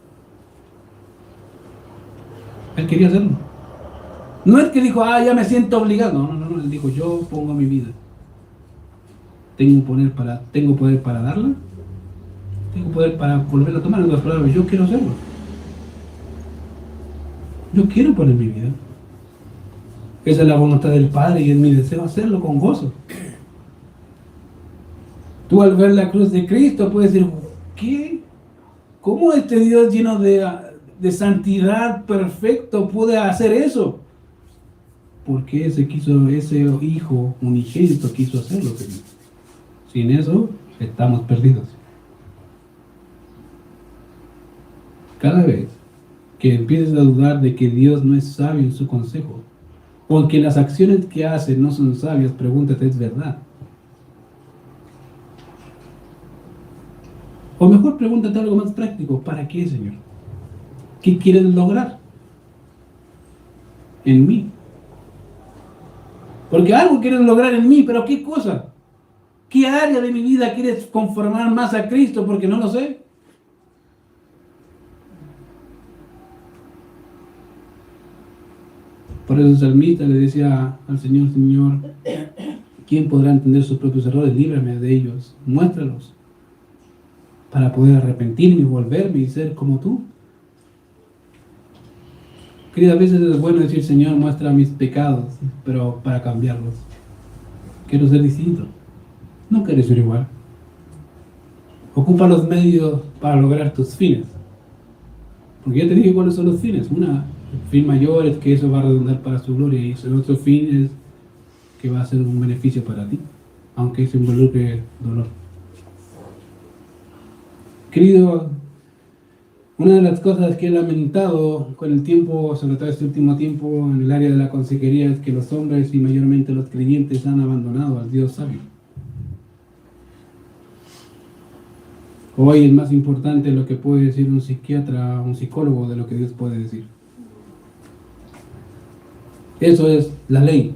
Él quería hacerlo. No es que dijo, ya me siento obligado. No. Él dijo, yo pongo mi vida. Tengo poder para darla. Tengo poder para volverla a tomar. En otras palabras, yo quiero hacerlo. Yo quiero poner mi vida. Esa es la voluntad del Padre y es mi deseo hacerlo con gozo. Tú al ver la cruz de Cristo puedes decir, ¿qué? ¿Cómo este Dios lleno de santidad perfecto puede hacer eso? Porque ese hijo unigénito quiso hacerlo. Sin eso estamos perdidos. Cada vez que empieces a dudar de que Dios no es sabio en su consejo, o que las acciones que hace no son sabias, pregúntate, ¿es verdad? O mejor pregúntate algo más práctico, ¿para qué, Señor? ¿Qué quieres lograr en mí? Porque algo quieres lograr en mí, pero ¿qué cosa? ¿Qué área de mi vida quieres conformar más a Cristo? Porque no lo sé. Por eso el salmista le decía al Señor, Señor, ¿quién podrá entender sus propios errores? Líbrame de ellos, muéstralos, para poder arrepentirme y volverme y ser como tú. Querida, a veces es bueno decir, Señor, muestra mis pecados, pero para cambiarlos. Quiero ser distinto. No quieres ser igual. Ocupa los medios para lograr tus fines. Porque ya te dije cuáles son los fines. El fin mayor es que eso va a redundar para su gloria, y el otro fin es que va a ser un beneficio para ti, aunque eso involucre dolor. Querido, una de las cosas que he lamentado con el tiempo, sobre todo este último tiempo, en el área de la consejería, es que los hombres y mayormente los creyentes han abandonado al Dios sabio. Hoy es más importante lo que puede decir un psiquiatra, un psicólogo, de lo que Dios puede decir. Eso es la ley.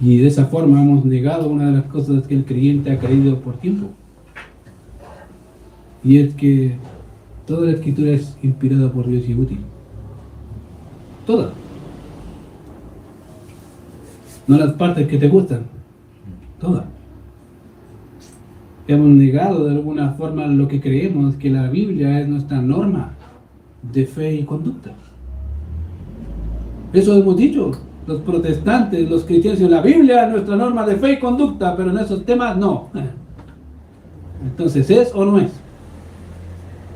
Y de esa forma hemos negado una de las cosas que el creyente ha creído por tiempo. Y es que toda la escritura es inspirada por Dios y útil. Toda. No las partes que te gustan. Toda. Hemos negado de alguna forma lo que creemos, que la Biblia es nuestra norma de fe y conducta. Eso hemos dicho, los protestantes, los cristianos, la Biblia es nuestra norma de fe y conducta, pero en esos temas no. Entonces, ¿es o no es?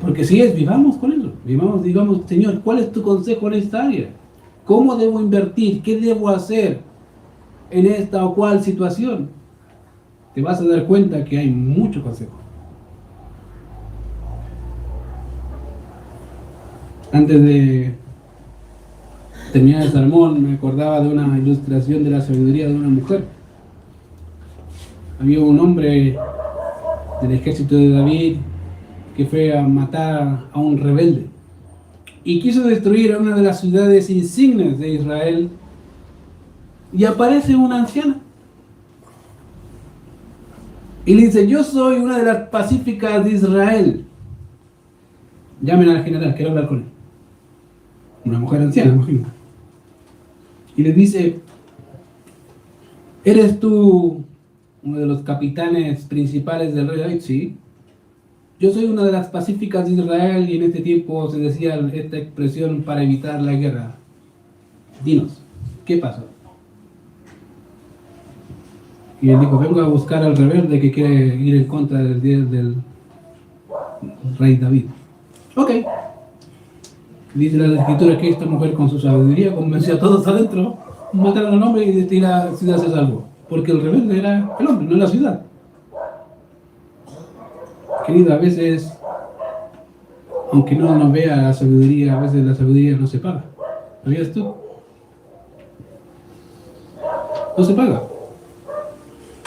Porque si es, vivamos con eso. Digamos, Señor, ¿cuál es tu consejo en esta área? ¿Cómo debo invertir? ¿Qué debo hacer en esta o cual situación? Te vas a dar cuenta que hay mucho consejo. Antes de terminar el sermón, me acordaba de una ilustración de la sabiduría de una mujer. Había un hombre del ejército de David que fue a matar a un rebelde y quiso destruir a una de las ciudades insignes de Israel, y aparece una anciana. Y le dice, yo soy una de las pacíficas de Israel. Llamen al general, quiero hablar con él. Una mujer anciana, imagino. Y le dice, ¿eres tú uno de los capitanes principales del rey David? Sí. Yo soy una de las pacíficas de Israel y en este tiempo se decía esta expresión para evitar la guerra. Dinos, ¿qué pasó? Y él dijo, vengo a buscar al rebelde que quiere ir en contra del rey David. Ok. Dice la escritura que esta mujer con su sabiduría convenció a todos adentro, mataron al hombre y la ciudad se salvó. Porque el rebelde era el hombre, no la ciudad. Querido, a veces, aunque no nos vea la sabiduría, a veces la sabiduría no se paga. ¿Sabías tú? No se paga.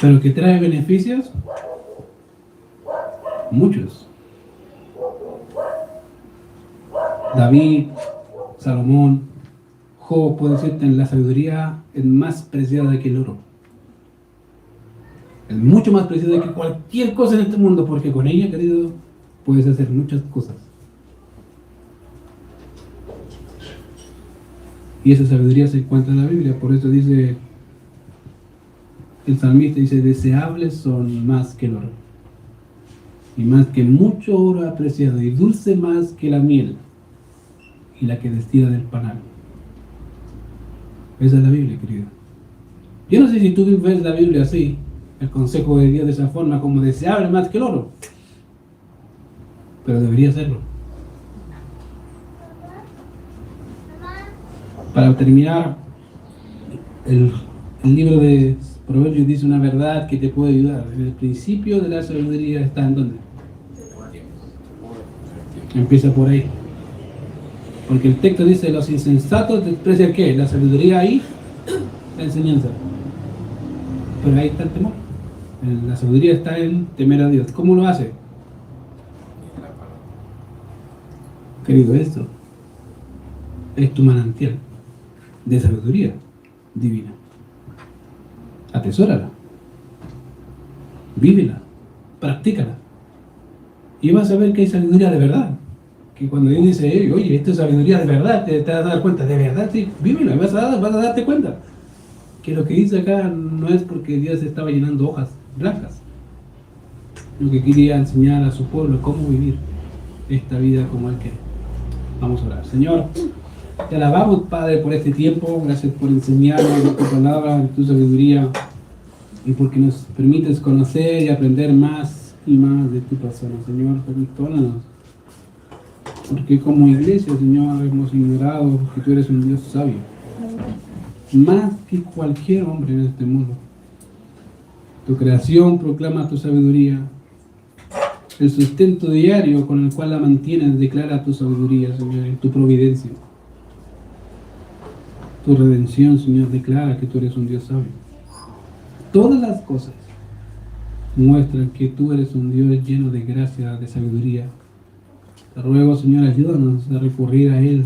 Pero que trae beneficios, muchos. David, Salomón, Job, puede decirte, en la sabiduría es más preciada que el oro. Es mucho más preciada que cualquier cosa en este mundo, porque con ella, querido, puedes hacer muchas cosas. Y esa sabiduría se encuentra en la Biblia, por eso dice el salmista, dice, deseables son más que el oro, y más que mucho oro apreciado, y dulce más que la miel, y la que destila del panal. Esa es la Biblia, querido. Yo no sé si tú ves la Biblia así, el consejo de Dios de esa forma, como deseable más que el oro, pero debería serlo. Para terminar, el libro de Proverbios dice una verdad que te puede ayudar. El principio de la sabiduría está en ¿dónde? Empieza por ahí. Porque el texto dice, los insensatos desprecian ¿qué? La sabiduría y la enseñanza. Pero ahí está el temor. La sabiduría está en temer a Dios. ¿Cómo lo hace? Querido, esto es tu manantial de sabiduría divina. Atesórala, vívela, practícala. Y vas a ver que hay sabiduría de verdad. Que cuando Dios dice, oye, esto es sabiduría de verdad, te vas a dar cuenta, de verdad, sí, vívela, vas a darte cuenta. Que lo que dice acá no es porque Dios estaba llenando hojas blancas. Lo que quería enseñar a su pueblo cómo vivir esta vida como Él quiere. Vamos a orar. Señor, te alabamos, Padre, por este tiempo. Gracias por enseñarnos tu palabra, tu sabiduría, y porque nos permites conocer y aprender más y más de tu persona. Señor, perdónanos, porque como iglesia, Señor, hemos ignorado que tú eres un Dios sabio, más que cualquier hombre en este mundo. Tu creación proclama tu sabiduría. El sustento diario con el cual la mantienes declara tu sabiduría, Señor, y tu providencia. Tu redención, Señor, declara que tú eres un Dios sabio. Todas las cosas muestran que tú eres un Dios lleno de gracia, de sabiduría. Te ruego, Señor, ayúdanos a recurrir a Él,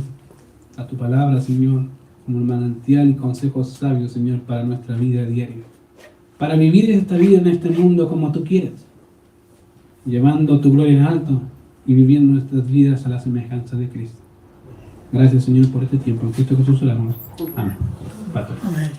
a tu palabra, Señor, como el manantial y consejos sabios, Señor, para nuestra vida diaria. Para vivir esta vida en este mundo como tú quieres, llevando tu gloria en alto y viviendo nuestras vidas a la semejanza de Cristo. Gracias, Señor, por este tiempo. En Cristo Jesús oramos. Amén. Padre. Amén.